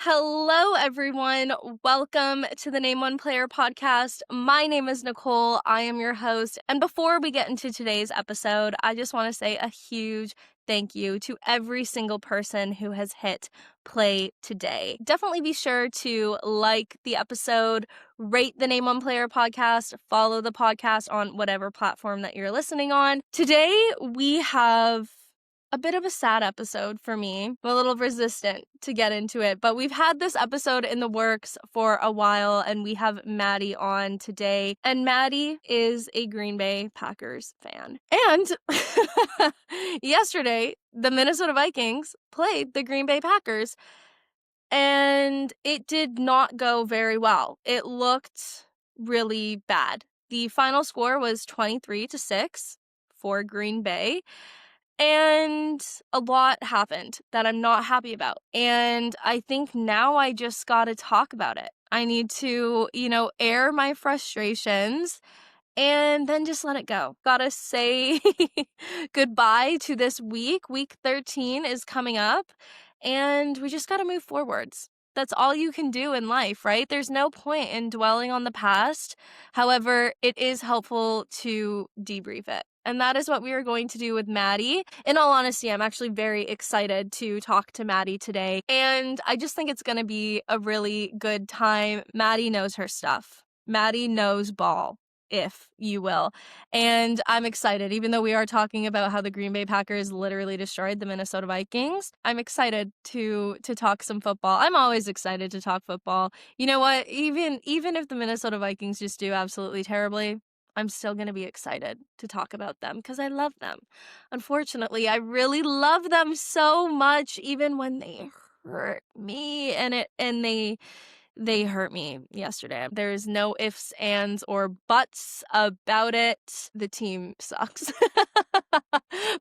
Hello, everyone. Welcome to the Name One Player podcast. My name is Nicole. I am your host. And before we get into today's episode, I just want to say a huge thank you to every single person who has hit play today. Definitely be sure to like the episode, rate the Name One Player podcast, follow the podcast on whatever platform that you're listening on. Today, we have a bit of a sad episode for me. I'm a little resistant to get into it, but we've had this episode in the works for a while, and we have Maddie on today. And Maddie is a Green Bay Packers fan. And yesterday, the Minnesota Vikings played the Green Bay Packers, and it did not go very well. It looked really bad. The final score was 23-6 for Green Bay. And a lot happened that I'm not happy about. And I think now I just gotta talk about it. I need to, air my frustrations and then just let it go. Gotta say goodbye to this week. Week 13 is coming up, and we just gotta move forwards. That's all you can do in life, right? There's no point in dwelling on the past. However, it is helpful to debrief it. And that is what we are going to do with Maddie. In all honesty, I'm actually very excited to talk to Maddie today. And I just think it's going to be a really good time. Maddie knows her stuff. Maddie knows ball, if you will. And I'm excited, even though we are talking about how the Green Bay Packers literally destroyed the Minnesota Vikings. I'm excited to talk some football. I'm always excited to talk football. You know what? Even if the Minnesota Vikings just do absolutely terribly, I'm still going to be excited to talk about them because I love them. Unfortunately, I really love them so much, even when they hurt me, and they hurt me yesterday. There's no ifs, ands, or buts about it. The team sucks.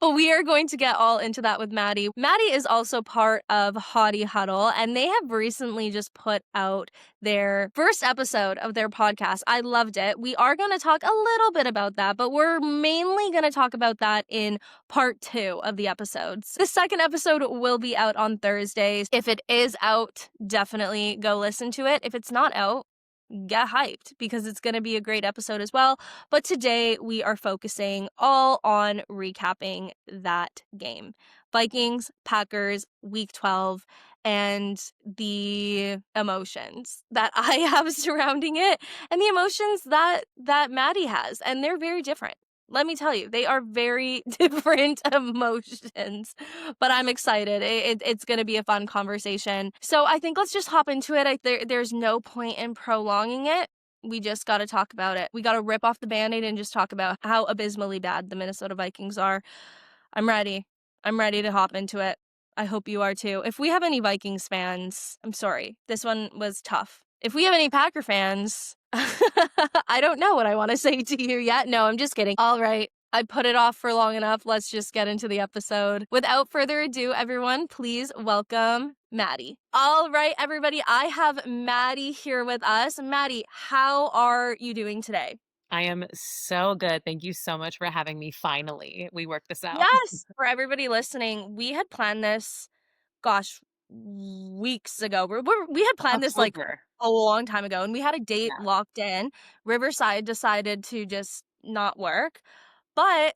But we are going to get all into that with Maddie. Maddie is also part of Hottie Huddle, and they have recently just put out their first episode of their podcast. I loved it. We are going to talk a little bit about that, but we're mainly going to talk about that in part 2 of the episodes. The second episode will be out on Thursdays. If it is out, definitely go listen to it. If it's not out, get hyped because it's going to be a great episode as well. But today we are focusing all on recapping that game. Vikings, Packers, week 12, and the emotions that I have surrounding it and the emotions that Maddie has. And they're very different. Let me tell you, they are very different emotions, but I'm excited. It's going to be a fun conversation. So I think let's just hop into it. There's no point in prolonging it. We just got to talk about it. We got to rip off the Band-Aid and just talk about how abysmally bad the Minnesota Vikings are. I'm ready. I'm ready to hop into it. I hope you are too. If we have any Vikings fans, I'm sorry. This one was tough. If we have any Packer fans, I don't know what I want to say to you yet. No, I'm just kidding. All right. I put it off for long enough. Let's just get into the episode. Without further ado, everyone, please welcome Maddie. All right, everybody. I have Maddie here with us. Maddie, how are you doing today? I am so good. Thank you so much for having me. Finally, we worked this out. Yes. For everybody listening, we had planned this, gosh, weeks ago. We had planned this like October. a long time ago, and we had a date Yeah. locked in. Riverside decided to just not work, but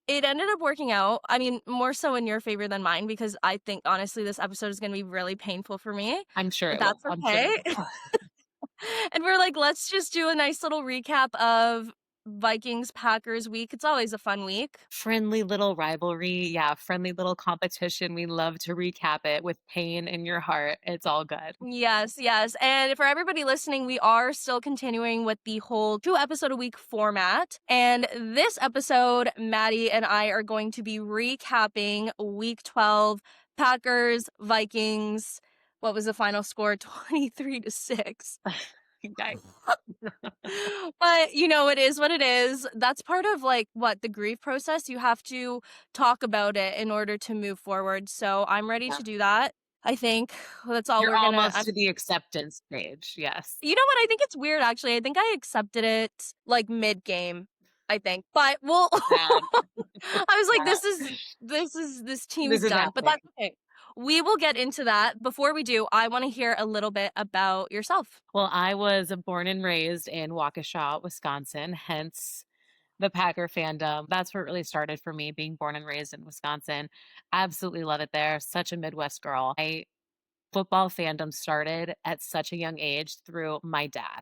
it ended up working out. I mean, more so in your favor than mine, because I think honestly this episode is going to be really painful for me, I'm sure but it will. that's I'm sure okay. it will. And we're like, let's just do a nice little recap of Vikings Packers week. It's always a fun week. Friendly little rivalry. Yeah, friendly little competition. We love to recap it with pain in your heart. It's all good. Yes, yes. And for everybody listening, we are still continuing with the whole 2-episode-a-week format. And this episode, Maddie and I are going to be recapping week 12, Packers, Vikings. What was the final score? 23-6. Guys. But, it is what it is. That's part of, the grief process. You have to talk about it in order to move forward. So I'm ready Yeah. to do that. I think that's all You're we're gonna. almost to the acceptance stage. Yes. You know what? I think it's weird, actually. I think I accepted it, mid-game, I think. But, well, Sad. I was like, Yeah. this This team's is done. But happening. that's okay. We will get into that. Before we do, I want to hear a little bit about yourself. Well, I was born and raised in Waukesha, Wisconsin, hence the Packer fandom. That's where it really started for me, being born and raised in Wisconsin. Absolutely love it there. Such a Midwest girl. I football fandom started at such a young age through my dad.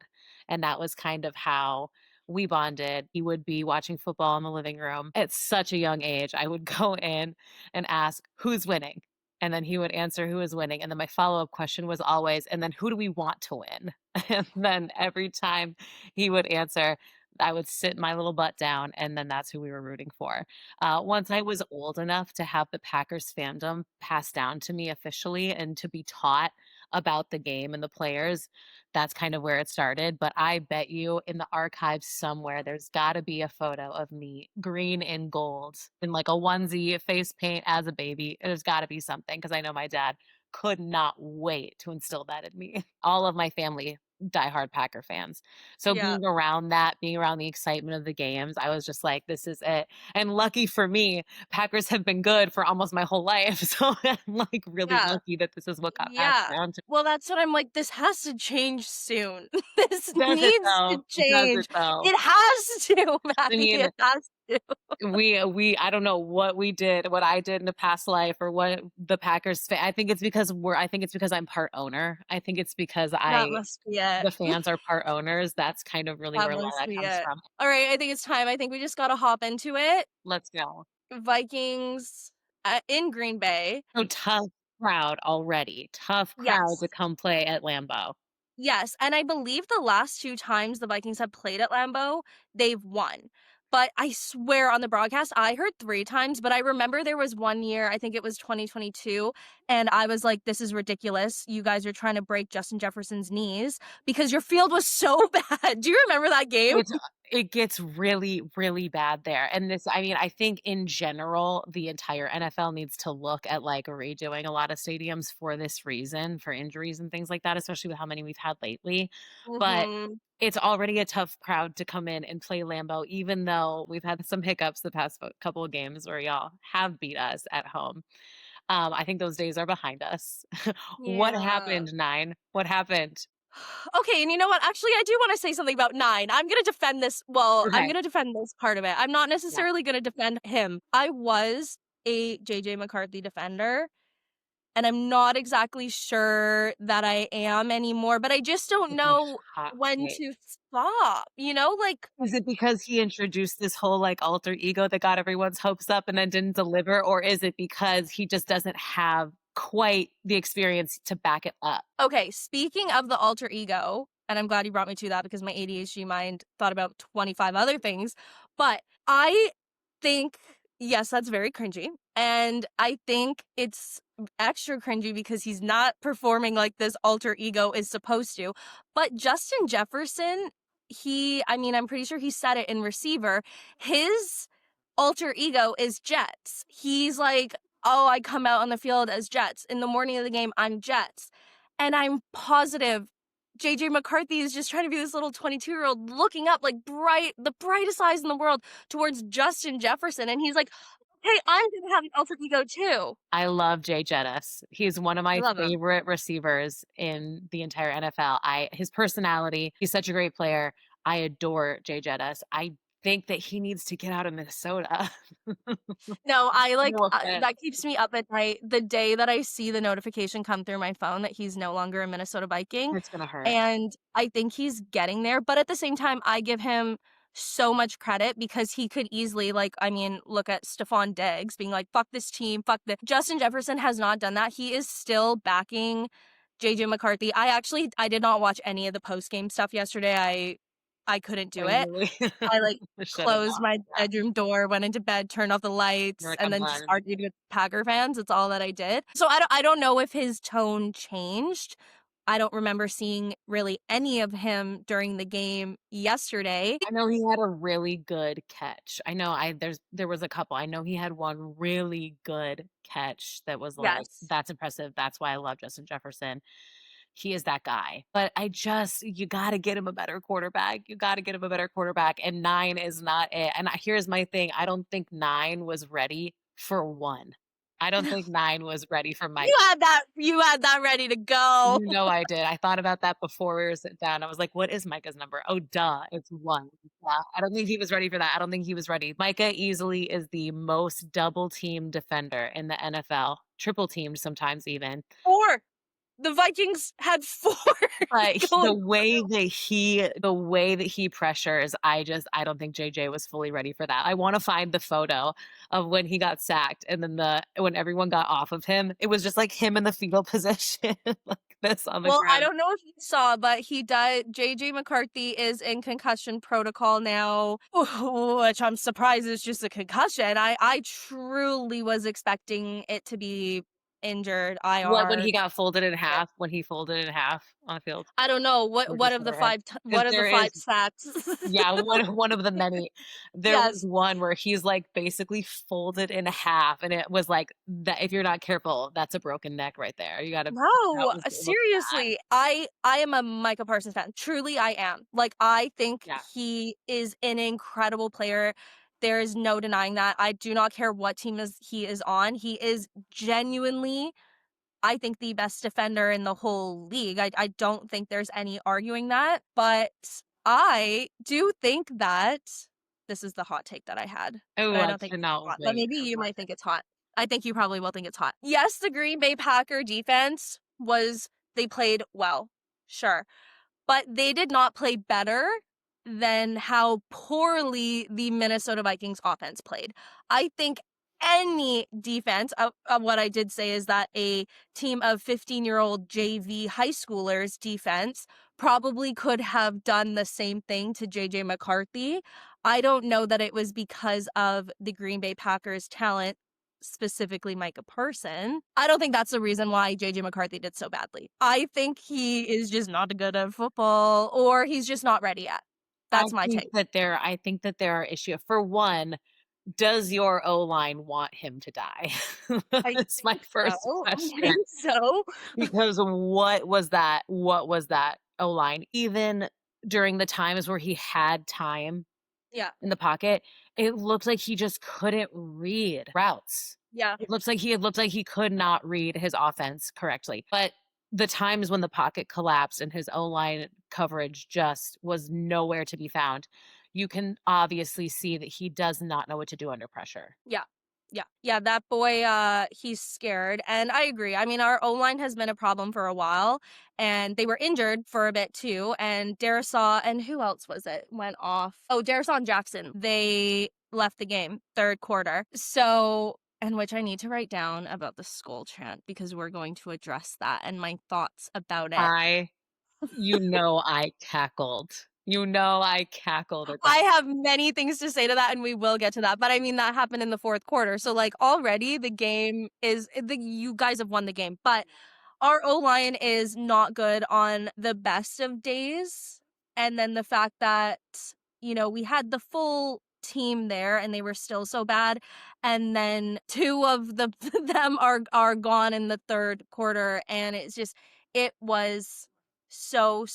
And that was kind of how we bonded. He would be watching football in the living room at such a young age. I would go in and ask, who's winning? And then he would answer who is winning. And then my follow up question was always, and then who do we want to win? And then every time he would answer, I would sit my little butt down, and then that's who we were rooting for. Once I was old enough to have the Packers fandom passed down to me officially and to be taught about the game and the players, that's kind of where it started. But I bet you in the archives somewhere, there's got to be a photo of me green and gold in like a onesie, face paint as a baby. There's got to be something because I know my dad could not wait to instill that in me. All of my family diehard Packer fans. So Yeah. being around that, being around the excitement of the games, I was just like, this is it. And lucky for me, Packers have been good for almost my whole life. So I'm like really Yeah. lucky that this is what got passed Yeah. down to Well, that's what I'm like, this has to change soon. This me. Does it needs to though? Does it change. though? It has to, I Maddie. mean, It has to. we I don't know what we did, what I did in a past life or what the I think it's because I'm part owner. I think it's because That I must be it. the fans are part owners. That's kind of really That where a lot of must that be comes it. from. All right, I think it's time. I think we just gotta hop into it. Let's go. Vikings in Green Bay. So tough crowd already. Tough crowd to Yes. come play at Lambeau. Yes, and I believe the last 2 times the Vikings have played at Lambeau, they've won. But I swear on the broadcast, I heard 3 times, but I remember there was one year, I think it was 2022, and I was like, "This is ridiculous. You guys are trying to break Justin Jefferson's knees because your field was so bad." Do you remember that game? It's it gets really, really bad there. And this I mean, I think in general, the entire NFL needs to look at, like, redoing a lot of stadiums for this reason, for injuries and things like that, especially with how many we've had lately. But Mhm. it's already a tough crowd to come in and play Lambeau, even though we've had some hiccups the past couple of games where y'all have beat us at home. I think those days are behind us. What Yeah. happened, 9? What happened? Okay, and you know what? Actually, I do wanna say something about 9. I'm Okay. gonna defend this part of it. I'm not Yeah. necessarily gonna defend him. I was a JJ McCarthy defender, and I'm not exactly sure that I am anymore, but I just don't Okay, know hot when take. to stop, you know? Like, Is it because he introduced this whole, like, alter ego that got everyone's hopes up and then didn't deliver, or is it because he just doesn't have quite the experience to back it up? okay, speaking of the alter ego, and I'm glad you brought me to that because my ADHD mind thought about 25 other things, but I think, yes, that's very cringy. And I think it's extra cringy because he's not performing like this alter ego is supposed to. But Justin Jefferson, I mean, I'm pretty sure he said it in receiver. His alter ego is Jets. He's like, oh, I come out on the field as Jets. In the morning of the game, I'm Jets. And I'm positive JJ McCarthy is just trying to be this little 22-year-old looking up like the brightest eyes in the world towards Justin Jefferson. And he's like, hey, I'm going to have an alter ego too. I love Jay Jettis. He's one of I my love him. favorite receivers in the entire NFL. His personality, he's such a great player. I adore Jay Jettis. I think that he needs to get out of Minnesota. No, No offense. that keeps me up at night the day that I see the notification come through my phone that he's no longer a Minnesota Viking. It's gonna hurt. And I think he's getting there. But at the same time, I give him so much credit because he could easily, like, I mean, look at Stephon Diggs being like, fuck this team, fuck the. Justin Jefferson has not done that. He is still backing JJ McCarthy. I did not watch any of the post game stuff yesterday. I couldn't I do it. really I, like, should have closed known. my Yeah. bedroom door, went into bed, turned off the You're lights, like, and I'm then just done. argued with Packer fans. It's all that I did. So I don't know if his tone changed. I don't remember seeing really any of him during the game yesterday. I know he had a really good catch. I know there was a couple. I know he had one really good catch that was like, Yes. that's impressive. That's why I love Justin Jefferson. He is that guy. But you gotta get him a better quarterback. You gotta get him a better quarterback. And 9 is not it. And here's my thing. I don't think 9 was ready for 1. I don't think 9 was ready for Mike. You had that ready to go. You know I did. I thought about that before we were sitting down. I was like, "What is Micah's number? Oh, duh, it's 1." Yeah, I don't think he was ready for that. I don't think he was ready. Micah easily is the most double team defender in the NFL, triple teamed sometimes even. 4. The Vikings had 4 But going. the way that he pressures, I don't think JJ was fully ready for that. I wanna find the photo of when he got sacked and then when everyone got off of him, it was just like him in the fetal position, like this on the Well, I ground. don't know if you saw, but he died. JJ McCarthy is in concussion protocol now, which I'm surprised is just a concussion. I truly was expecting it to be injured, What, when IR. he got folded in half when he folded in half on the field? I don't know Or what just of the overhead? 5 Because what of the there 5 is sacks. yeah, one of the many. There was Yes. one where he's, like, basically folded in half, and it was like, that if you're not careful, that's a broken neck right there. You gotta that No, was it looked bad. seriously, I am a Micah Parsons fan. Truly, I am. Like, I think Yeah. he is an incredible player. There is no denying that. I do not care what team he is on. He is genuinely, I think, the best defender in the whole league. I don't think there's any arguing that. But I do think that this is the hot take that I had, Oh, but I I don't think it's cannot hot. But wait. maybe I you love might it. think it's hot. I think you probably will think it's hot. Yes, the Green Bay Packer defense they played well. Sure. But they did not play better than how poorly the Minnesota Vikings offense played. I think any defense, what I did say is that a team of 15-year-old JV high schoolers defense probably could have done the same thing to JJ McCarthy. I don't know that it was because of the Green Bay Packers talent, specifically Micah Person. I don't think that's the reason why JJ McCarthy did so badly. I think he is just not good at football, or he's just not ready yet. That's my take. I think that there are issues. For one, does your O-line want him to die? I That's my think first so. I question. think so. Because what was that O-line? Even during the times where he had time Yeah. in the pocket, it looked like he just couldn't read routes. Yeah. It looked like he could not read his offense correctly. But the times when the pocket collapsed and his O-line coverage just was nowhere to be found, you can obviously see that he does not know what to do under pressure. Yeah. Yeah. Yeah, that boy, he's scared, and I agree. I mean, our O-line has been a problem for a while, and they were injured for a bit too, and Darisaw and who else was it went off? Oh, Darisaw and Jackson. They left the game 3rd quarter. So, and which I need to write down about the skull chant because we're going to address that and my thoughts about it. I You know I cackled. You know I cackled at I that. have many things to say to that, and we will get to that. But I mean, that happened in the 4th quarter. So, like, already the game is you guys have won the game. But our O-line is not good on the best of days. And then the fact that, we had the full team there and they were still so bad. And then 2 of them are gone in the 3rd quarter. And it was so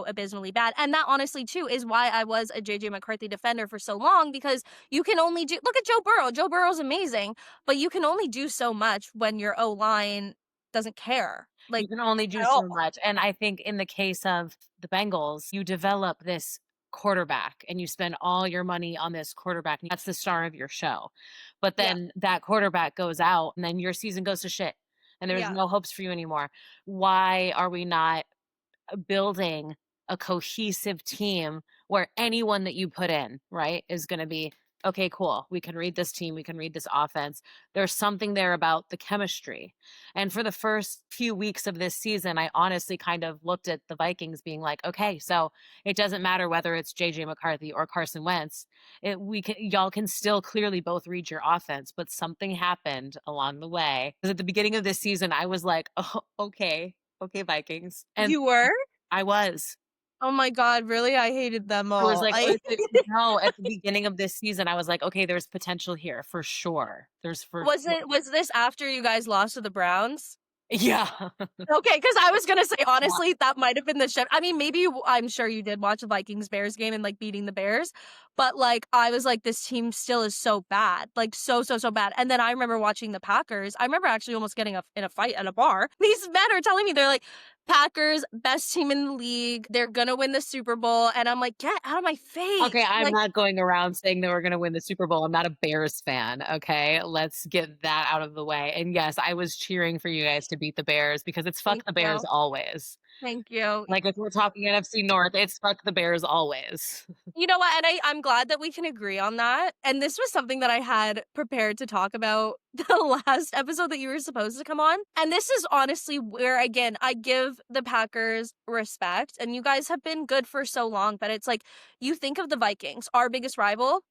abysmally bad. And that honestly too is why I was a JJ McCarthy defender for so long, because you can only look at Joe Burrow. Joe Burrow's amazing, but you can only do so much when your O-line doesn't care, like, You can only do at all. so much, and I think in the case of the Bengals, you develop this quarterback and you spend all your money on this quarterback, and that's the star of your show. But Yeah, then that quarterback goes out, and then your season goes to shit, and there's yeah, no hopes for you anymore. Why are we not building a cohesive team where anyone that you put in, right, is going to be okay, cool. We can read this team, we can read this offense. There's something there about the chemistry. And for the first few weeks of this season, I honestly kind of looked at the Vikings being like, okay, so it doesn't matter whether it's JJ McCarthy or Carson Wentz. Y'all can still clearly both read your offense, but something happened along the way. Because at the beginning of this season, I was like, oh, okay, okay, Vikings. And you were? I was. Oh my god, really? I hated them I was all. like, oh, I no, at the beginning of this season, I was like, okay, there's potential here for sure. There's for sure. was this after you guys lost to the Browns? Yeah. Okay, because I was gonna say, Yeah. honestly, that might have been the shift. I mean, maybe I'm sure you did watch the Vikings-Bears game and, like, beating the Bears, but, like, I was like, "This team still is so bad." Like, so, so, so bad, and then I remember watching the Packers. I remember actually almost getting in a fight at a bar. These men are telling me, they're like, "Packers, best team in the league. They're gonna win the Super Bowl," and I'm like, "Get out of my Okay, face." I'm Like, not going around saying that we're gonna win the Super Bowl. I'm not a Bears fan, okay? Let's get that out of the way. And yes, I was cheering for you guys to beat the Bears because it's fuck "Thank the Bears you. always. Thank you." Like, if we're talking NFC North, it's fuck the Bears always. You know what? And I'm glad that we can agree on that. And this was something that I had prepared to talk about the last episode that you were supposed to come on. And this is honestly where, again, I give the Packers respect. And you guys have been good for so long, but it's like you think of the Vikings, our biggest rival,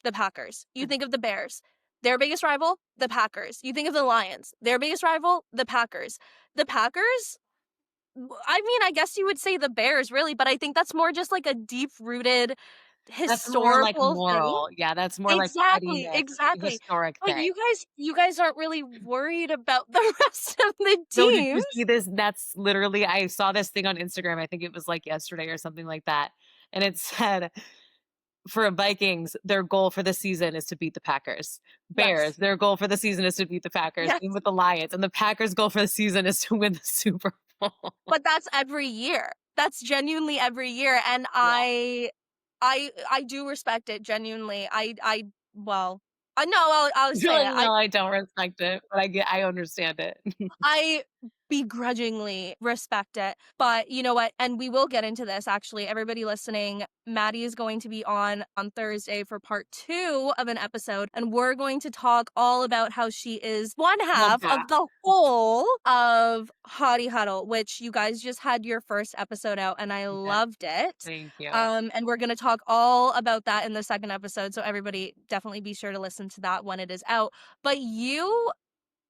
the Packers. You think of the Bears, their biggest rival, the Packers. You think of the Lions, their biggest rival, the Packers. The Packers, I mean, I guess you would say the Bears, really, but I think that's more just like a deep rooted That's more like historical thing. moral. Yeah, that's more like Exactly, pettiness, exactly. historic But thing. you guys aren't really worried about the rest of the No, did you teams. see this? That's literally I saw this thing on Instagram, I think it was, like, yesterday or something like that, and it said, for Vikings, their goal for the season is to beat the Packers. Bears, Yes, their goal for the season is to beat the Packers, yes, same with the Lions, and the Packers' goal for the season is to win the Super Bowl. but that's every year. That's genuinely every year, and Yeah. I do respect it genuinely. Well, I know I'll You're say like, it. "No, I don't respect it," but I understand it. I begrudgingly respect it. But you know what? And we will get into this actually. Everybody listening, Maddie is going to be on Thursday for part 2 of an episode, and we're going to talk all about how she is one Love half that. of the whole of Hottie Huddle, which you guys just had your first episode out, and I Yeah, loved it. thank you. And we're going to talk all about that in the second episode. So everybody definitely be sure to listen to that when it is out. But you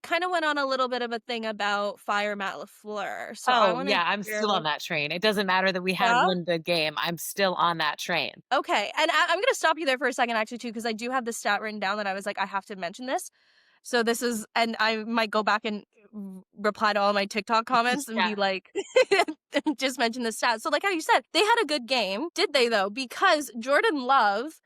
kind of went on a little bit of a thing about Fire Matt LaFleur, so I Oh, wanna yeah, I'm hear. still on that train. It doesn't matter that we had Yeah? one good game, I'm still on that train. Okay, and I'm gonna stop you there for a second actually too, because I do have this stat written down that I was like, "I have to mention this." So this is, and I might go back and reply to all my TikTok comments and Yeah. be like, just mention the stat. So like how you said, they had a good game. Did they though? Because Jordan Love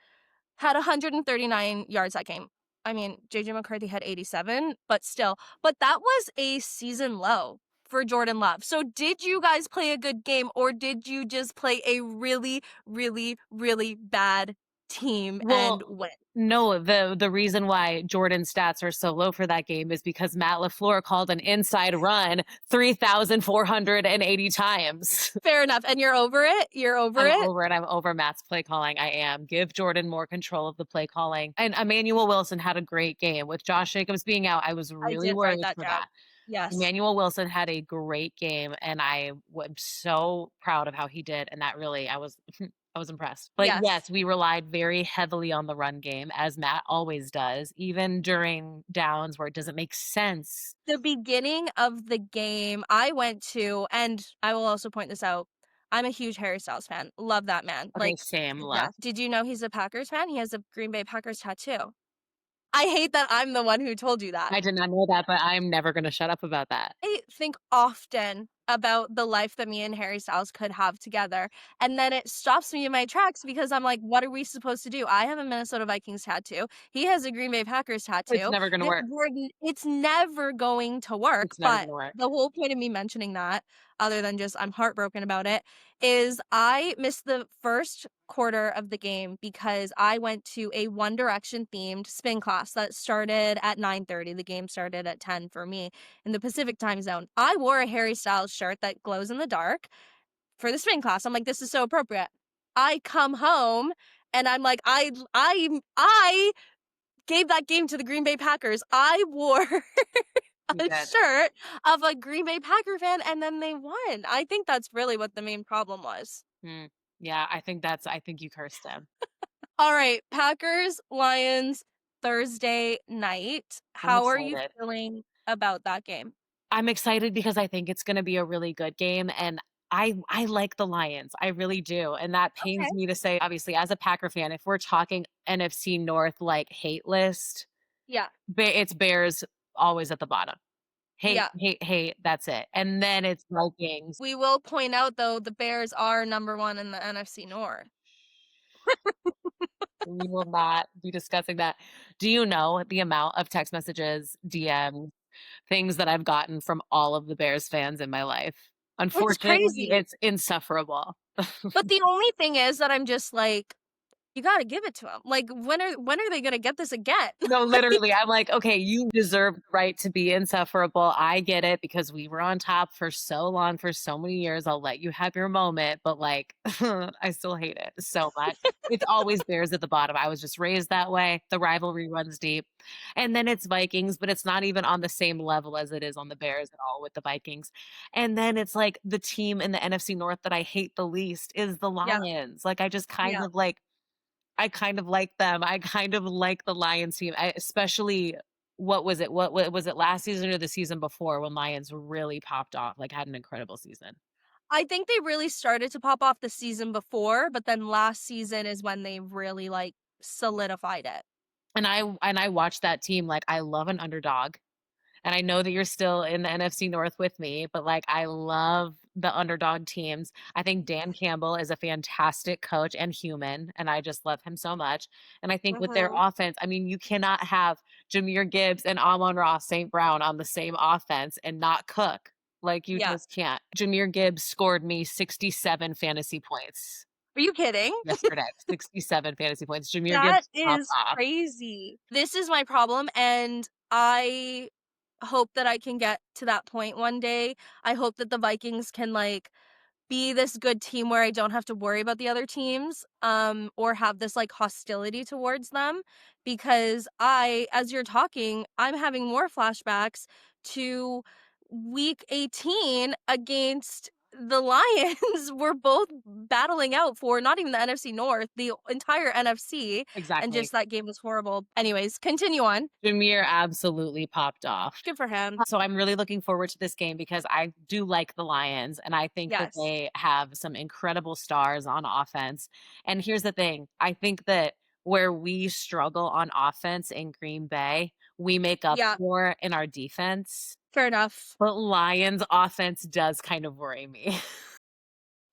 had 139 yards that game. I mean, JJ McCarthy had 87, but still. But that was a season low for Jordan Love. So did you guys play a good game, or did you just play a really, really, really bad team and Well, win? no, the reason why Jordan's stats are so low for that game is because Matt LaFleur called an inside run 3,480 times. Fair enough. And you're over it? You're over I'm it? over it. I'm over Matt's play calling. I am. Give Jordan more control of the play calling. And Emmanuel Wilson had a great game. With Josh Jacobs being out, I was I really did write worried that for down. that. Yes. Emmanuel Wilson had a great game, and I was so proud of how he did. And that really, I was, I was impressed. But Yes. yes, we relied very heavily on the run game, as Matt always does, even during downs where it doesn't make sense. The beginning of the game I went to, and I will also point this out, I'm a huge Harry Styles fan. Love that man, Okay, like, same to love. death. Did you know he's a Packers fan? He has a Green Bay Packers tattoo. I hate that I'm the one who told you that. I did not know that, but I'm never going to shut up about that. I think often about the life that me and Harry Styles could have together, and then it stops me in my tracks because I'm like, "What are we supposed to do?" I have a Minnesota Vikings tattoo. He has a Green Bay Packers It's tattoo. never going to That work. we're n It's never going to work, It's never going but to work. the whole point of me mentioning that, other than just I'm heartbroken about it, is I missed the first quarter of the game because I went to a One Direction themed spin class that started at 9:30. The game started at 10 for me in the Pacific time zone. I wore a Harry Styles shirt that glows in the dark for the spin class. I'm like, this is so appropriate. I come home and I'm like, I gave that game to the Green Bay Packers. I wore You a did. shirt of a Green Bay Packer fan and then they won. I think that's really what the main problem was. Mm. Yeah, I think you cursed him. All right, Packers, Lions, Thursday night. I'm How are you excited. feeling about that game? I'm excited because I think it's gonna be a really good game, and I like the Lions, I really do, and that Okay. pains me to say, obviously, as a Packer fan, if we're talking NFC North, like, hate list, Yeah. it's Bears always at the bottom. hate, Yeah. hate, hate, that's it. And then it's Vikings. We will point out, though, the Bears are number 1 in the NFC North. We will not be discussing that. Do you know the amount of text messages, DMs, things that I've gotten from all of the Bears fans in my life? It's Unfortunately, crazy. it's insufferable. But the only thing is that I'm just like, "You gotta give it to them. Like, when are they gonna get this again?" No, literally, Like I'm like, "Okay, you deserve the right to be insufferable. I get it because we were on top for so long, for so many years. I'll let you have your moment, but, like, I still hate it so much." It's always Bears at the bottom. I was just raised that way. The rivalry runs deep. And then it's Vikings, but it's not even on the same level as it is on the Bears at all with the Vikings. And then it's like the team in the NFC North that I hate the least is the Yeah, Lions. Like, I just kind yeah. of like I kind of like them. I kind of like the Lions team, especially what was it? What was it last season or the season before when Lions really popped off, like had an incredible season. I think they really started to pop off the season before, but then last season is when they really, like, solidified it. And I watched that team like I love an underdog. And I know that you're still in the NFC North with me, but, like, I love the underdog teams. I think Dan Campbell is a fantastic coach and human, and I just love him so much. And I think with their Mhm. offense, I mean, you cannot have Jameer Gibbs and Amon-Ra St. Brown on the same offense and not cook. Like, you Yeah. just can't. Jameer Gibbs scored me 67 fantasy points Are you kidding? yesterday. 67 fantasy points. Jameer That Gibbs popped is off. crazy. This is my problem, and I hope that I can get to that point one day. I hope that the Vikings can, like, be this good team where I don't have to worry about the other teams, or have this, like, hostility towards them, because as you're talking, I'm having more flashbacks to week 18 against the Lions. We're both battling out for not even the NFC North, the entire NFC, and Exactly. just that game was horrible. Anyways, continue on. Jameer absolutely popped off. Good for him. So I'm really looking forward to this game because I do like the Lions and I think that Yes. they have some incredible stars on offense. And here's the thing, I think that where we struggle on offense in Green Bay, we make up Yeah, for in our defense. fair enough. But Lions offense does kind of worry me.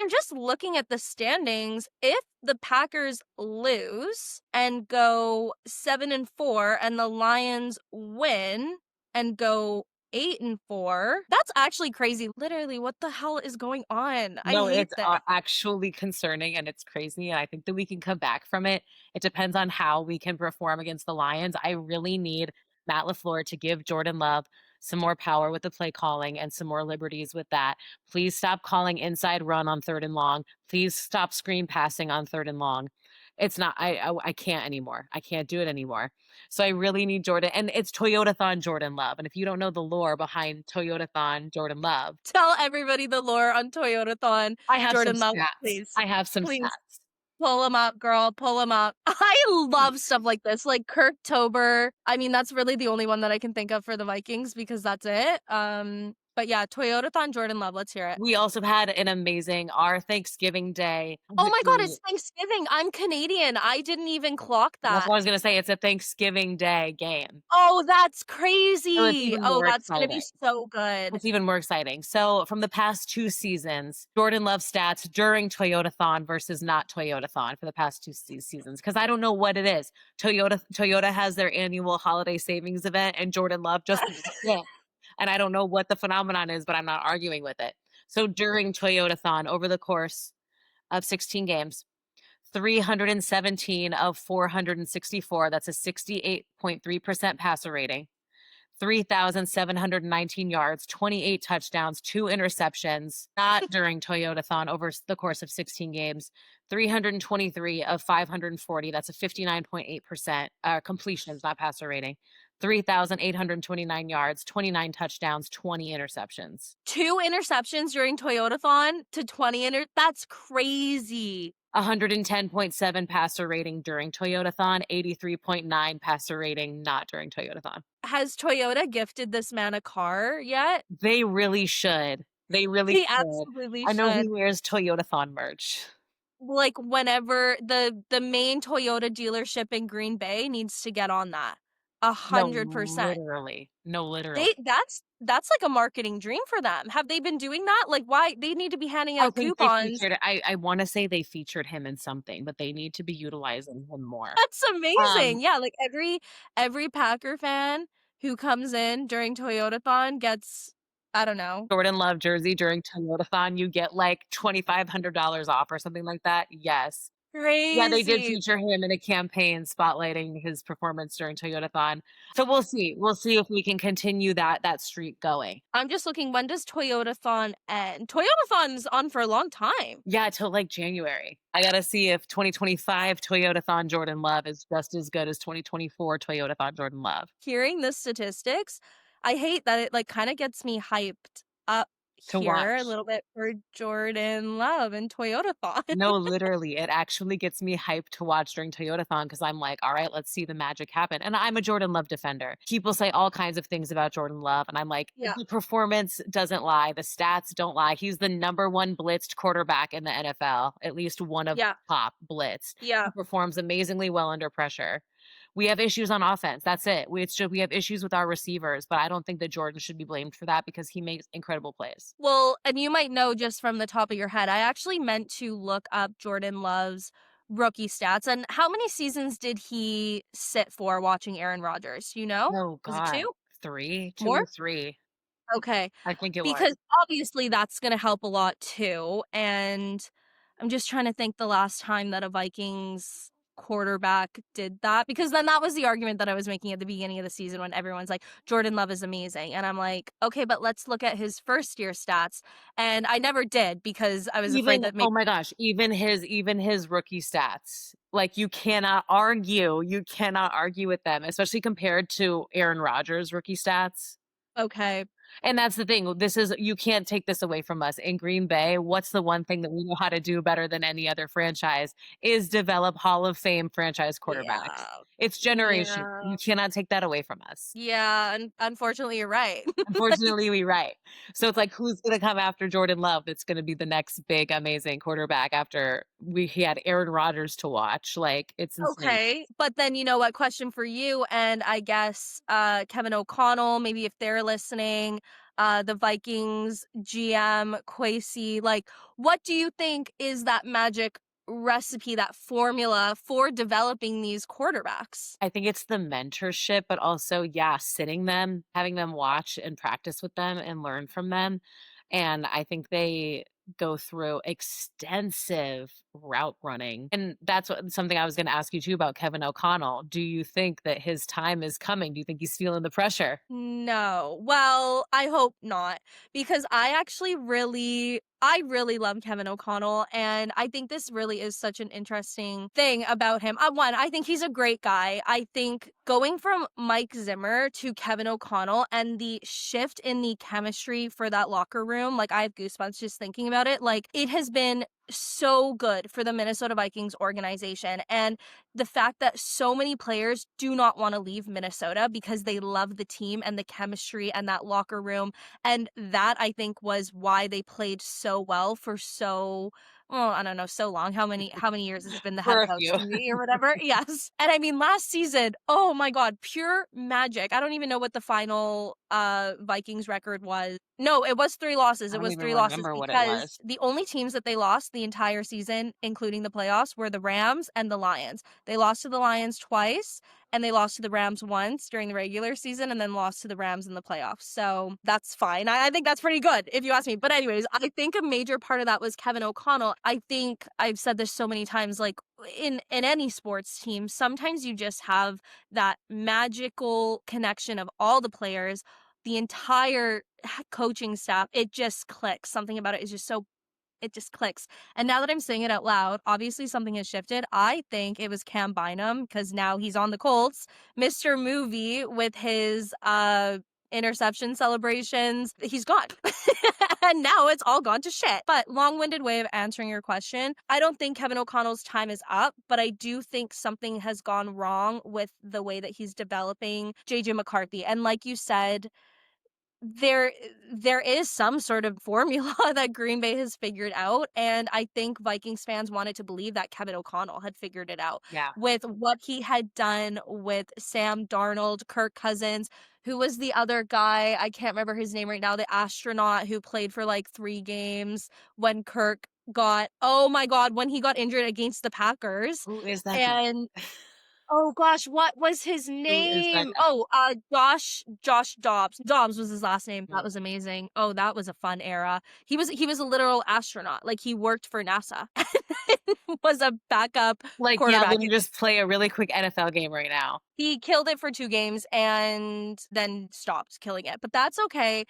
I'm just looking at the standings. If the Packers lose and go 7-4 and the Lions win and go 8-4, that's actually crazy. Literally, what the hell is going on? I No, hate it's, this. actually concerning and it's crazy, and I think that we can come back from it. It depends on how we can perform against the Lions. I really need Matt LaFleur to give Jordan Love some more power with the play calling and some more liberties with that. Please stop calling inside run on 3rd and long. Please stop screen passing on 3rd and long. It's not I can't anymore. I can't do it anymore. So I really need Jordan, and it's Toyotathon Jordan Love, and if you don't know the lore behind Toyotathon Jordan Love, Tell everybody the lore on Toyotathon. I have some Jordan Love, stats. please. I have some Please. stats. Pull him up, girl, pull him up. I love stuff like this, like Kirktober. I mean, that's really the only one that I can think of for the Vikings because that's it. But yeah, Toyotathon Jordan Love, let's hear it. We also had an amazing our Thanksgiving Day Oh my god, victory. it's Thanksgiving. I'm Canadian. I didn't even clock That's that. what I was gonna say, it's a Thanksgiving Day game. Oh, that's So it's crazy. even Oh, more that's gonna be exciting. so good. It's even more exciting. So from the past 2 seasons, Jordan Love stats during Toyotathon versus not Toyotathon for the past 2 seasons, because I don't know what it is. Toyota has their annual holiday savings event, and Jordan Love just lost it. And I don't know what the phenomenon is, but I'm not arguing with it. So during Toyotathon, over the course of 16 games, 317 of 464, that's a 68.3% passer rating. 3,719 yards, 28 touchdowns, 2 interceptions, not during Toyotathon over the course of 16 games. 323 of 540, that's a 59.8% completions, not passer rating. 3,829 yards, 29 touchdowns, 20 interceptions. 2 interceptions during Toyotathon to 20 that's crazy. 110.7 passer rating during Toyotathon, 83.9 passer rating not during Toyotathon. Has Toyota gifted this man a car yet? They really should. They really They should. absolutely I know he should. wears Toyotathon merch. Like, whenever the main Toyota dealership in Green Bay needs to get on that. No, 100%. literally. No, literally. That's like a marketing dream for them. Have they been doing that? Like, why they need to be handing I out think they coupons. featured I wanna say they featured him in something, but they need to be utilizing him more. That's Um, amazing. Yeah, like, every Packer fan who comes in during Toyotathon gets, I don't know, Jordan Love jersey during Toyotathon, you get, like, $2,500 off or something like that. Yes. Yeah, they did crazy. feature him in a campaign spotlighting his performance during Toyotathon. So we'll see. We'll see if we can continue that streak going. I'm just looking, when does Toyotathon end? Toyotathon's on for a long time. Yeah, till, like, January. I gotta see if 2025 Toyotathon Jordan Love is just as good as 2024 Toyotathon Jordan Love. Hearing the statistics, I hate that it, like, kinda gets me hyped up To here a watch. little bit for Jordan Love and Toyotathon. No, literally, it actually gets me hyped to watch during Toyotathon because I'm like, "All right, let's see the magic happen." And I'm a Jordan Love defender. People say all kinds of things about Jordan Love, and I'm like, Yeah, "The performance doesn't lie, the stats don't lie." He's the number 1 blitzed quarterback in the NFL, at least one of yeah, top blitzed. yeah. He performs amazingly well under pressure. We have issues on offense, that's it. We have issues with our receivers, but I don't think that Jordan should be blamed for that because he makes incredible plays. Well, and you might know just from the top of your head, I actually meant to look up Jordan Love's rookie stats, and how many seasons did he sit for watching Aaron Rodgers, you know? Oh Was it god. 2? 3? 2 More? or 3. Okay, I think it was. because obviously that's gonna help a lot too, and I'm just trying to think the last time that a Vikings quarterback did that, because then that was the argument that I was making at the beginning of the season when everyone's like, "Jordan Love is amazing," and I'm like, "Okay, but let's look at his first year stats," and I never did because I was afraid Even that maybe. oh my gosh, even his rookie stats, like, you cannot argue with them, especially compared to Aaron Rodgers' rookie stats. Okay. And that's the thing, this is you can't take this away from us. In Green Bay, what's the one thing that we know how to do better than any other franchise is develop Hall of Fame franchise quarterbacks. Yeah. It's generation. Yeah. You cannot take that away from us. Yeah, unfortunately, you're right. Unfortunately, we right. So it's like, who's gonna come after Jordan Love that's gonna be the next big, amazing quarterback after he had Aaron Rodgers to watch, like, it's insane. Okay, but then you know what, question for you, and I guess, Kevin O'Connell, maybe if they're listening, the Vikings GM, Kwesi, like, what do you think is that magic recipe, that formula for developing these quarterbacks? I think it's the mentorship, but also, yeah, sitting them, having them watch and practice with them and learn from them, and I think they go through extensive route running, and that's something I was gonna ask you too about Kevin O'Connell. Do you think that his time is coming? Do you think he's feeling the pressure? No. Well, I hope not, because I really love Kevin O'Connell, and I think this really is such an interesting thing about him. One, I think he's a great guy. I think going from Mike Zimmer to Kevin O'Connell and the shift in the chemistry for that locker room, like, I have goosebumps just thinking about it. Like, it has been so good for the Minnesota Vikings organization, and the fact that so many players do not want to leave Minnesota because they love the team and the chemistry and that locker room. And that, I think, was why they played so well for so, well, I don't know, so long. How many years has he been the head For a coach? few. 3 or whatever? Yes. And I mean, last season, oh my God, pure magic. I don't even know what the final Vikings record was. No, it was 3 losses. I It don't was even 3 losses remember what it because was. the only teams that they lost the entire season, including the playoffs, were the Rams and the Lions. They lost to the Lions twice, and they lost to the Rams once during the regular season, and then lost to the Rams in the playoffs. So that's fine. I think that's pretty good, if you ask me. But anyways, I think a major part of that was Kevin O'Connell. I think I've said this so many times, like, in any sports team, sometimes you just have that magical connection of all the players, the entire coaching staff. It just clicks. Something about it is just so, it just clicks. And now that I'm saying it out loud, obviously something has shifted. I think it was Cam Bynum because now he's on the Colts. Mr. Movie with his interception celebrations, he's gone. And now it's all gone to shit. But long-winded way of answering your question, I don't think Kevin O'Connell's time is up, but I do think something has gone wrong with the way that he's developing JJ McCarthy. And like you said, there there is some sort of formula that Green Bay has figured out, and I think Vikings fans wanted to believe that Kevin O'Connell had figured it out Yeah. with what he had done with Sam Darnold, Kirk Cousins, who was the other guy, I can't remember his name right now, the astronaut who played for, like, 3 games when Kirk got oh my god, when he got injured against the Packers, Who is that guy? and oh gosh, what was his Who is that name? guy? Oh, Josh Dobbs. Dobbs was his last name. That Mm. was amazing. Oh, that was a fun era. He was a literal astronaut. Like, he worked for NASA. Was a backup Like, yeah, quarterback. let me just play a really quick NFL game right now. He killed it for 2 games and then stopped killing it, but that's okay.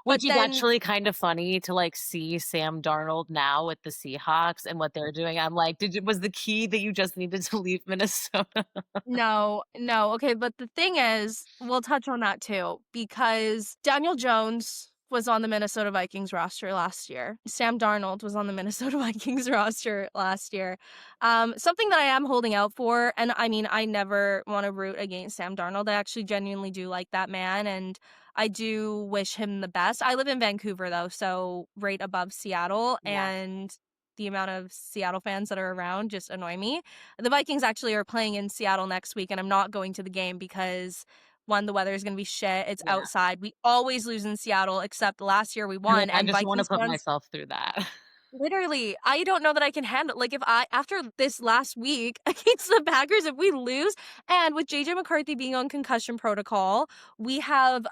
But Which is then actually kind of funny to, like, see Sam Darnold now with the Seahawks and what they're doing. I'm like, "Did you was the key that you just needed to leave Minnesota?" no, no, okay, but the thing is, we'll touch on that too, because Daniel Jones was on the Minnesota Vikings roster last year. Sam Darnold was on the Minnesota Vikings roster last year. Something that I am holding out for, and I mean, I never want to root against Sam Darnold. I actually genuinely do like that man, and I do wish him the best. I live in Vancouver though, so right above Seattle, Yeah. and the amount of Seattle fans that are around just annoy me. The Vikings actually are playing in Seattle next week, and I'm not going to the game because, 1, the weather is gonna be shit, it's Yeah. outside. We always lose in Seattle, except last year we You're like, won, "I and just wanna Vikings put fans myself through that." literally, I don't know that I can handle like, if I after this last week against the Packers, if we lose and with JJ McCarthy being on concussion protocol, we have,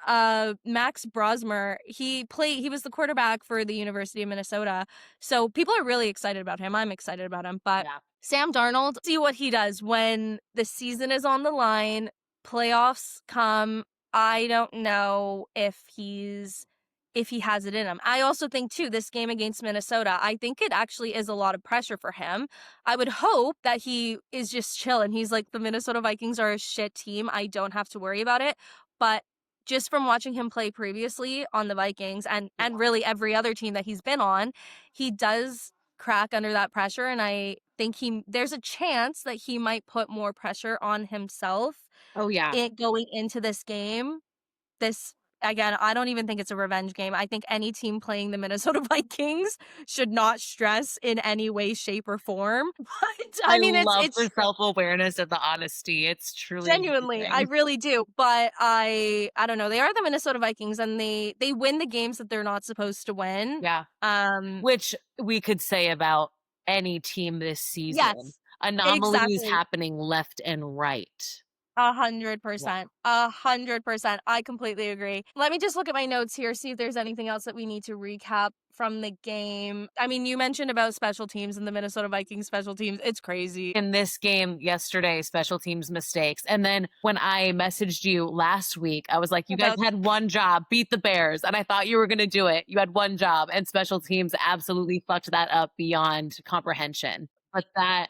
Max Brosmer. He was the quarterback for the University of Minnesota, so people are really excited about him. I'm excited about him, but Yeah. Sam Darnold, see what he does when the season is on the line, playoffs come. I don't know if he has it in him. I also think too, this game against Minnesota, I think it actually is a lot of pressure for him. I would hope that he is just chill and he's like, the Minnesota Vikings are a shit team. I don't have to worry about it. But just from watching him play previously on the Vikings and Yeah. really every other team that he's been on, he does crack under that pressure, and I think there's a chance that he might put more pressure on himself Oh, yeah. going into this game. This again, I don't even think it's a revenge game. I think any team playing the Minnesota Vikings should not stress in any way, shape, or form. But I I mean, love it's the self-awareness and the honesty. It's truly genuinely, I amazing. really do. But I don't know. They are the Minnesota Vikings, and they win the games that they're not supposed to win. Yeah. Um, Which we could say about any team this season. yes, Anomalies exactly. happening left and right. Yeah. 100%. 100%. I completely agree. Let me just look at my notes here, see if there's anything else that we need to recap from the game. I mean, you mentioned about special teams and the Minnesota Vikings special teams. It's crazy. In this game yesterday, special teams mistakes. And then when I messaged you last week, I was like, you guys About had one job, beat the Bears. And I thought you were going to do it. You had one job, and special teams absolutely fucked that up beyond comprehension. But that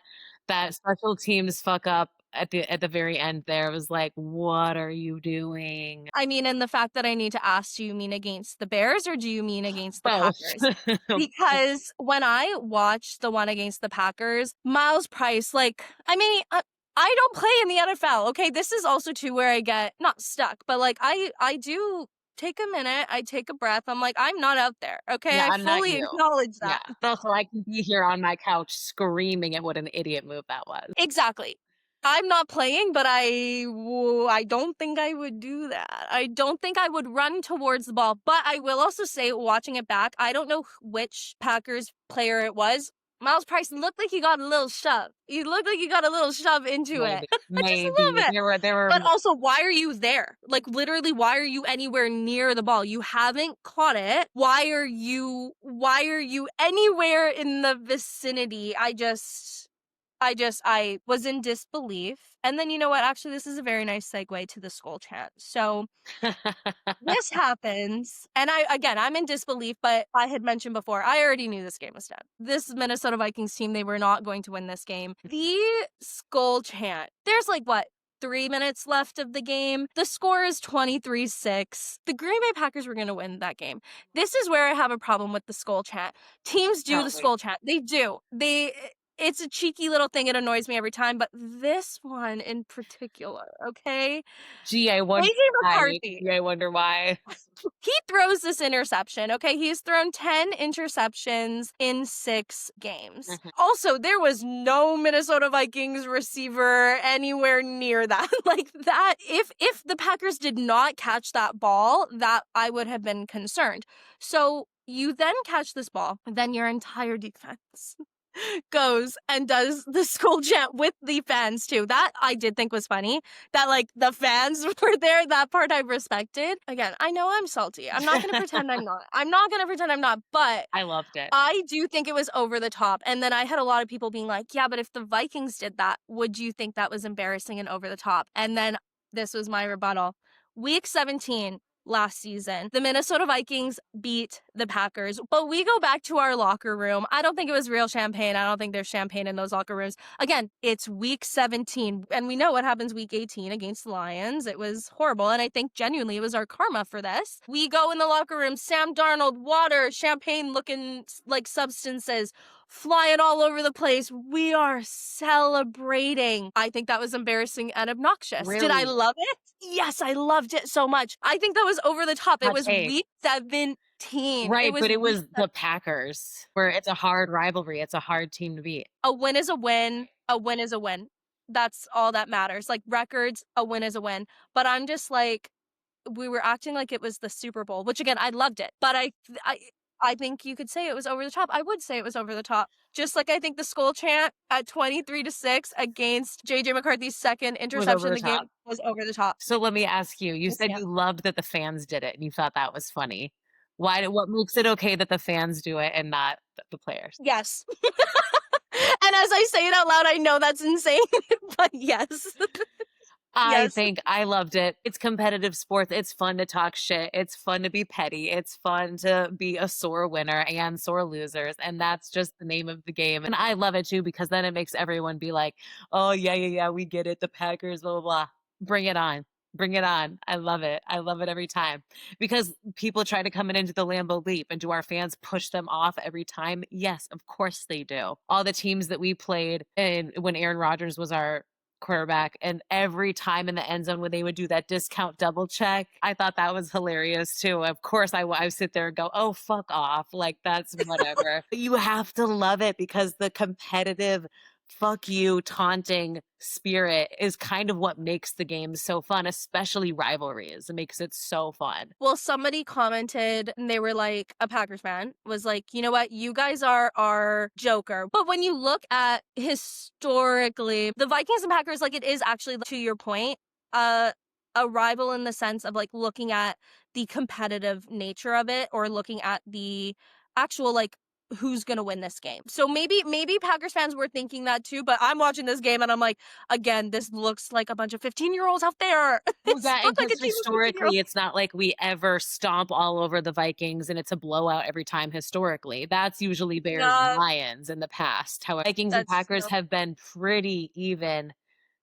special teams fuck up at the very end there was like, what are you doing? I mean, and the fact that I need to ask, do you mean against the Bears or do you mean against the Both. Packers? Because when I watched the one against the Packers, Miles Price, like, I mean, I don't play in the NFL. Okay, this is also too where I get not stuck, but like I do take a minute, I take a breath. I'm like, I'm not out there. Okay, Yeah, I I'm not fully you. acknowledge Yeah. that. Also, I can be here on my couch screaming at what an idiot move that was. Exactly. I'm not playing, but I don't think I would do that. I don't think I would run towards the ball, but I will also say, watching it back, I don't know which Packers player it was. Miles Price looked like he got a little shove. He looked like he got a little shove into it. Maybe. Just a Maybe. little bit. There were But also, why are you there? Like, literally, why are you anywhere near the ball? You haven't caught it. Why are you anywhere in the vicinity? I was in disbelief. And then, you know what? Actually, this is a very nice segue to the skull chant. So this happens. And I'm in disbelief, but I had mentioned before, I already knew this game was done. This Minnesota Vikings team, they were not going to win this game. The skull chant, there's like what? 3 minutes left of the game. The score is 23-6. The Green Bay Packers were going to win that game. This is where I have a problem with the skull chant. Teams do Tell the me. skull chant. They do. it's a cheeky little thing, it annoys me every time, but this one in particular, okay? Gee, I wonder AJ why. McCarthy, Gee, I wonder why. he throws this interception, okay? He's thrown 10 interceptions in 6 games. Mhm. Also, there was no Minnesota Vikings receiver anywhere near that. Like that, if the Packers did not catch that ball, that I would have been concerned. So you then catch this ball, then your entire defense goes and does the school chant with the fans too. That I did think was funny. That like the fans were there. That part I respected. Again, I know I'm salty. I'm not gonna pretend I'm not. I'm not gonna pretend I'm not, but I loved it. I do think it was over the top. And then I had a lot of people being like, yeah, but if the Vikings did that, would you think that was embarrassing and over the top? And then this was my rebuttal. Week 17 last season, the Minnesota Vikings beat the Packers, but we go back to our locker room. I don't think it was real champagne. I don't think there's champagne in those locker rooms. Again, it's week 17, and we know what happens week 18 against the Lions. It was horrible, and I think genuinely it was our karma for this. We go in the locker room, Sam Darnold, water, champagne looking like substances flying all over the place. We are celebrating. I think that was embarrassing and obnoxious. Did I Really? love it? Yes, I loved it so much. I think that was over the top. It Hot was take. week 17. It Right, was but it week was the Packers, where it's a hard rivalry. It's a hard team to beat. a win is a win. A win is a win. That's all that matters. Like records, a win is a win. But I'm just like, we were acting like it was the Super Bowl, which again, I loved it. But I think you could say it was over the top. I would say it was over the top. Just like I think the skull chant at 23-6 against JJ McCarthy's second Was over interception the in the game top. was over the top. So let me ask you, you said Yeah. you loved that the fans did it and you thought that was funny. What makes it okay that the fans do it and not the players? Yes. And as I say it out loud, I know that's insane, but yes. I Yes. think I loved it. It's competitive sports. It's fun to talk shit. It's fun to be petty. It's fun to be a sore winner and sore losers. And that's just the name of the game. And I love it too because then it makes everyone be like, oh, yeah, yeah, yeah, we get it. The Packers, blah, blah, blah. Bring it on. Bring it on. I love it. I love it every time because people try to come in into the Lambeau Leap and do our fans push them off every time? Yes, of course they do. All the teams that we played and when Aaron Rodgers was our quarterback, and every time in the end zone when they would do that discount double check, I thought that was hilarious too. Of course, I would sit there and go, "Oh, fuck off!" Like that's whatever. But you have to love it because the competitive, fuck you, taunting spirit is kind of what makes the game so fun, especially rivalries. It makes it so fun. Well, somebody commented and they were like, a Packers fan was like, you know what? You guys are our Joker. But when you look at historically, the Vikings and Packers, like it is actually, to your point, a rival in the sense of like looking at the competitive nature of it or looking at the actual like who's gonna win this game. So maybe Packers fans were thinking that too, but I'm watching this game and I'm like, again, this looks like a bunch of 15-year-olds out there. Well, It's that and looked like a because team of 15-year-olds. historically, it's not like we ever stomp all over the Vikings and it's a blowout every time historically. That's usually Bears and Yeah, Lions in the past. However, Vikings and that's Packers true. have been pretty even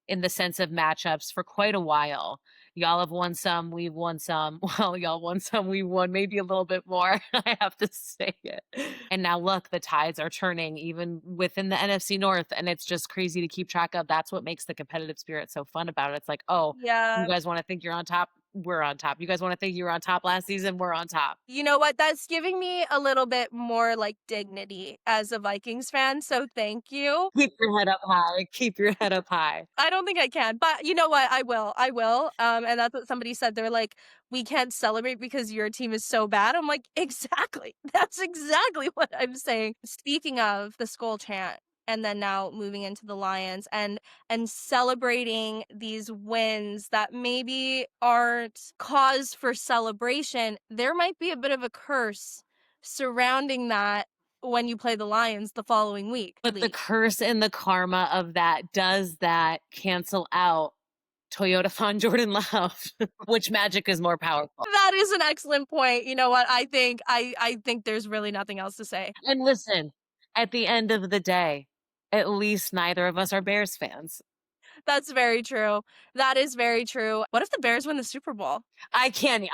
in the sense of matchups for quite a while. Y'all have won some, we've won some. Well, y'all won some, we won maybe a little bit more. I have to say it. And now look, the tides are turning even within the NFC North, and it's just crazy to keep track of. That's what makes the competitive spirit so fun about it. It's like, oh, you Yeah. guys want to think you're on top? We're on top. You guys want to think you were on top last season? We're on top. You know what? That's giving me a little bit more like dignity as a Vikings fan. So thank you. Keep your head up high. Keep your head up high. I don't think I can, but you know what? I will. I will. And that's what somebody said. They're like, we can't celebrate because your team is so bad. I'm like, exactly. That's exactly what I'm saying. Speaking of the skull chant, and then now moving into the Lions and celebrating these wins that maybe aren't cause for celebration, there might be a bit of a curse surrounding that when you play the Lions the following week. But the curse and the karma of that, does that cancel out Toyotathon Jordan Love? Which magic is more powerful? That is an excellent point. You know what? I think there's really nothing else to say. And listen, at the end of the day, at least neither of us are Bears fans. That's very true. That is very true. What if the Bears win the Super Bowl? I can't.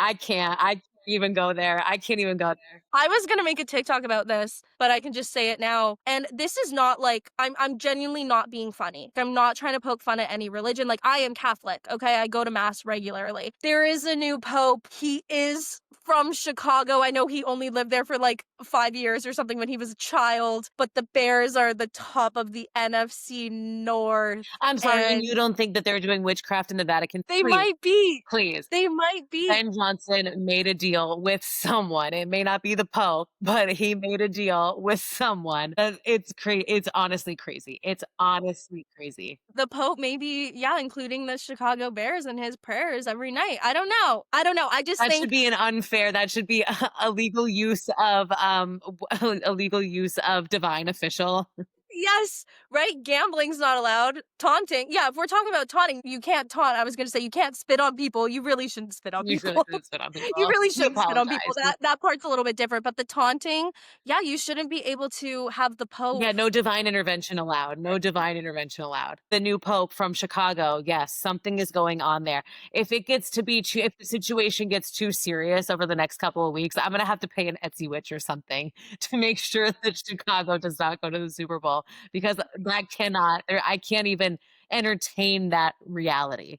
even go there. I can't even go there. I was gonna make a TikTok about this, but I can just say it now. And this is not like I'm genuinely not being funny. I'm not trying to poke fun at any religion. Like I am Catholic, okay? I go to mass regularly. There is a new pope. He is from Chicago. I know he only lived there for like 5 years or something when he was a child, but the Bears are the top of the NFC North. I'm sorry, and you And don't think that they're doing witchcraft in the Vatican? they Please, might be. please. They might be. Ben Johnson made a deal with someone. It may not be the Pope, but he made a deal with someone. It's honestly crazy. It's honestly crazy. The Pope maybe, yeah, including the Chicago Bears in his prayers every night. I don't know. I don't know. I just That should think, be an unfair. That should be a legal use of a legal use of divine official. yes, right? Gambling's not allowed. Taunting. Yeah, if we're talking about taunting, you can't taunt. I was going to say you can't spit on people. You really shouldn't spit on You really people. shouldn't spit on You people. really We shouldn't spit on people. apologize. That part's a little bit different, but the taunting, yeah, you shouldn't be able to have the Pope. Yeah, no divine intervention allowed. No divine intervention allowed. The new pope from Chicago, yes, something is going on there. If it gets to be too, if the situation gets too serious over the next couple of weeks, I'm gonna have to pay an Etsy witch or something to make sure that Chicago does not go to the Super Bowl because that cannot, or I can't even entertain that reality.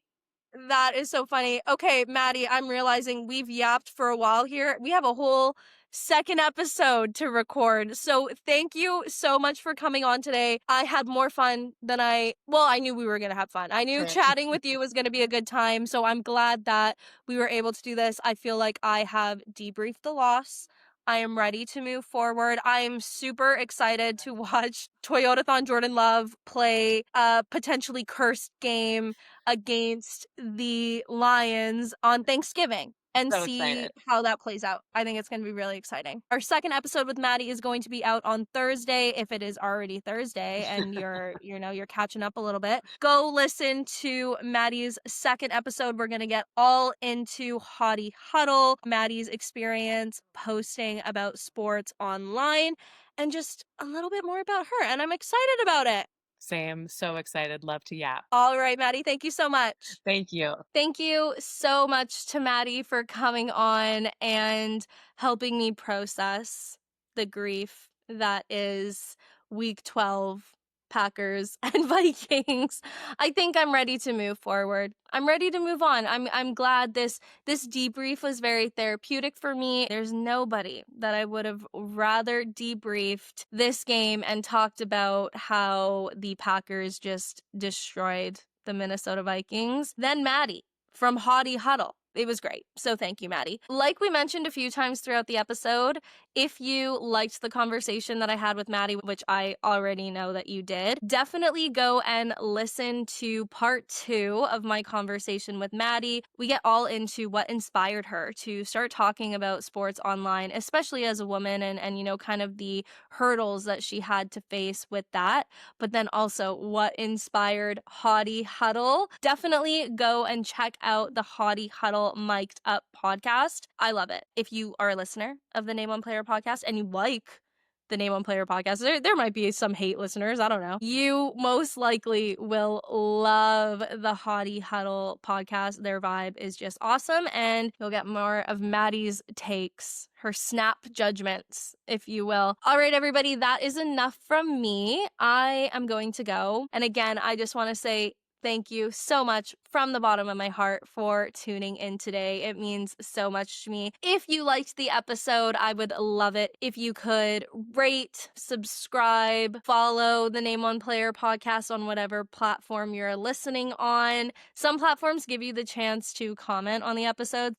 That is so funny. Okay, Maddie, I'm realizing we've yapped for a while here. We have a whole second episode to record. So thank you so much for coming on today. I had more fun than I knew we were going to have fun. I knew Sure. chatting with you was going to be a good time. So I'm glad that we were able to do this. I feel like I have debriefed the loss. I am ready to move forward. I am super excited to watch Toyotathon Jordan Love play a potentially cursed game against the Lions on Thanksgiving and So see excited. how that plays out. I think it's going to be really exciting. Our second episode with Maddie is going to be out on Thursday if it is already Thursday and you're catching up a little bit. Go listen to Maddie's second episode. We're going to get all into Hottie Huddle, Maddie's experience posting about sports online and just a little bit more about her and I'm excited about it. Same. So excited. Love to yap. All right, Maddie, thank you so much. Thank you. Thank you so much to Maddie for coming on and helping me process the grief that is week 12 Packers and Vikings. I think I'm ready to move forward. I'm ready to move on. I'm glad this debrief was very therapeutic for me. There's nobody that I would have rather debriefed this game and talked about how the Packers just destroyed the Minnesota Vikings than Maddie from Hottie Huddle. It was great. So thank you, Maddie. Like we mentioned a few times throughout the episode, if you liked the conversation that I had with Maddie, which I already know that you did, definitely go and listen to part 2 of my conversation with Maddie. We get all into what inspired her to start talking about sports online, especially as a woman and kind of the hurdles that she had to face with that, but then also what inspired Hottie Huddle. Definitely go and check out the Hottie Huddle Mic'd Up podcast. I love it. If you are a listener of the Name on Player podcast and you like the Name on Player podcast, there might be some hate listeners. I don't know. You most likely will love the Hottie Huddle podcast. Their vibe is just awesome, and you'll get more of Maddie's takes, her snap judgments, if you will. All right, everybody, that is enough from me. I am going to go. And again, I just want to say thank you so much from the bottom of my heart for tuning in today. It means so much to me. If you liked the episode, I would love it if you could rate, subscribe, follow the Name on Player podcast on whatever platform you're listening on. Some platforms give you the chance to comment on the episode.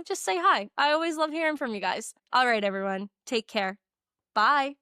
Just say hi. I always love hearing from you guys. All right, everyone. Take care. Bye.